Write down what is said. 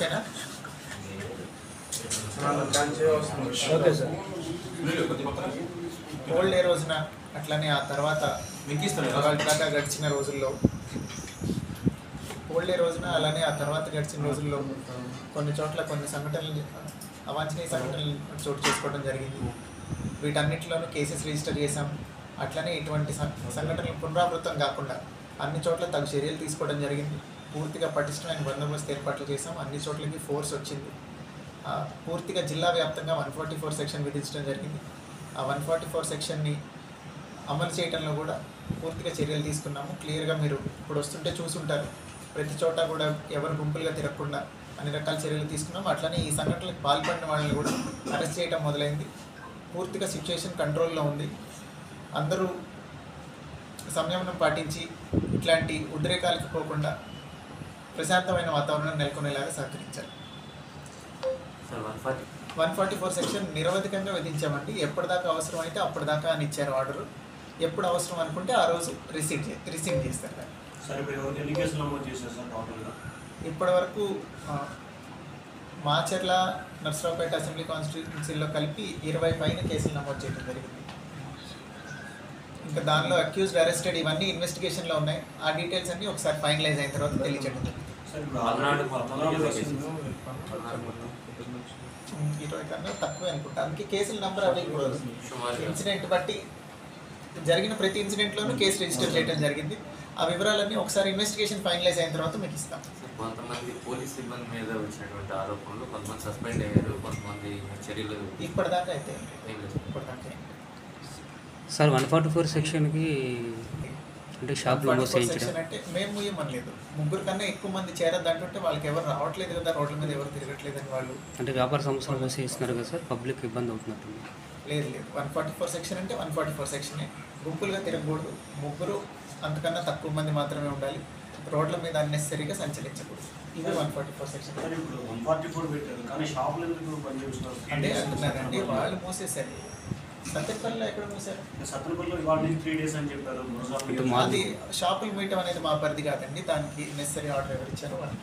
ఓకేనా? Okay sir. Old day రోజున అట్లనే ఆ తర్వాత దాకా గడిచిన రోజుల్లో ఓల్డ్ డే రోజున అలానే ఆ తర్వాత గడిచిన రోజుల్లో కొన్ని చోట్ల కొన్ని సంఘటనలు అవాంఛనీయ సంఘటనలు చోటు చేసుకోవడం జరిగింది. వీటన్నిటిలోనూ కేసెస్ రిజిస్టర్ చేశాం. అట్లనే ఇటువంటి సంఘటనలు పునరావృతం కాకుండా అన్ని చోట్ల తగు చర్యలు తీసుకోవడం జరిగింది. పూర్తిగా పటిష్టమైన బందోబస్తు ఏర్పాట్లు చేశాం. అన్ని చోట్లకి ఫోర్స్ వచ్చింది. పూర్తిగా జిల్లా వ్యాప్తంగా 144 సెక్షన్ విధించడం జరిగింది. ఆ 144 సెక్షన్ని అమలు చేయడంలో కూడా పూర్తిగా చర్యలు తీసుకున్నాము. క్లియర్గా మీరు ఇప్పుడు వస్తుంటే చూసుంటారు. ప్రతి చోట కూడా ఎవరు గుంపులుగా తిరగకుండా అన్ని రకాల చర్యలు తీసుకున్నాము. అట్లనే ఈ సంఘటనలకు పాల్పడిన వాళ్ళని కూడా అరెస్ట్ చేయడం మొదలైంది. పూర్తిగా సిచ్యువేషన్ కంట్రోల్లో ఉంది. అందరూ సంయమనం పాటించి ఇట్లాంటి ఉద్రేకాలకు పోకుండా ప్రశాంతమైన వాతావరణం నెలకొనేలాగా సహకరించారు. 144 సెక్షన్ నిరవధికంగా విధించామండి. ఎప్పటిదాకా అవసరం అయితే అప్పటిదాకా అని ఇచ్చారు ఆర్డరు. ఎప్పుడు అవసరం అనుకుంటే ఆ రోజు రిసీవ్ చేస్తారు. ఇప్పటి వరకు మాచర్ల, నర్సరావుపేట అసెంబ్లీ కాన్స్టిట్యూన్సీలో కలిపి 20 పైన కేసులు నమోదు చేయడం జరిగింది. ఇంకా దానిలో అక్యూజ్డ్, అరెస్టెడ్ ఇవన్నీ ఇన్వెస్టిగేషన్లో ఉన్నాయి. ఆ డీటెయిల్స్ అన్నీ ఒకసారి ఫైనలైజ్ అయిన తర్వాత తెలియజేయడం జరుగుతుంది. 20 కన్నా తక్కువే అనుకుంటా. అందుకే కేసుల నెంబర్ అవి ఇన్సిడెంట్ బట్టి జరిగిన ప్రతి ఇన్సిడెంట్లోనూ కేసు రిజిస్టర్ చేయడం జరిగింది. ఆ వివరాలన్నీ ఒకసారి ఇన్వెస్టిగేషన్ ఫైనలైజ్ అయిన తర్వాత మీకు ఇస్తాం. కొంతమంది పోలీస్ సిబ్బంది మీద వచ్చినటువంటి ఆరోపణలు, కొంతమంది సస్పెండ్ అయ్యారు, కొంతమంది చర్యలు ఇప్పటిదాకా అయితే సార్ 144 సెక్షన్కి అంటే షాప్లో మోసేయించడం అంటే మేము ఇవ్వమనలేదు. 3 కన్నా ఎక్కువ మంది చేరద్దు అంటుంటే వాళ్ళకి ఎవరు రావట్లేదు కదా, రోడ్ల మీద ఎవరు తిరగట్లేదని వాళ్ళు అంటే వ్యాపార సంస్థలు మోసేయిస్తున్నారు కదా సార్, పబ్లిక్ ఇబ్బంది అవుతున్నట్టుంది. లేదు 144 సెక్షన్ అంటే 144 సెక్షనే. గుంపులుగా తిరగకూడదు. 3 అంతకన్నా తక్కువ మంది మాత్రమే ఉండాలి. రోడ్ల మీద అన్నెసరీగా సంచరించకూడదు. ఇది 144 సెక్షన్. అంటే అంటున్నారండి వాళ్ళు మూసేశారు. సత్యపల్లిలో ఎక్కడ మూసారు? అది షాపులు మీయటం అనేది మా పరిధి కాదండి. దానికి నెసరీ ఆర్డర్ ఎవరు ఇచ్చారో వాళ్ళకి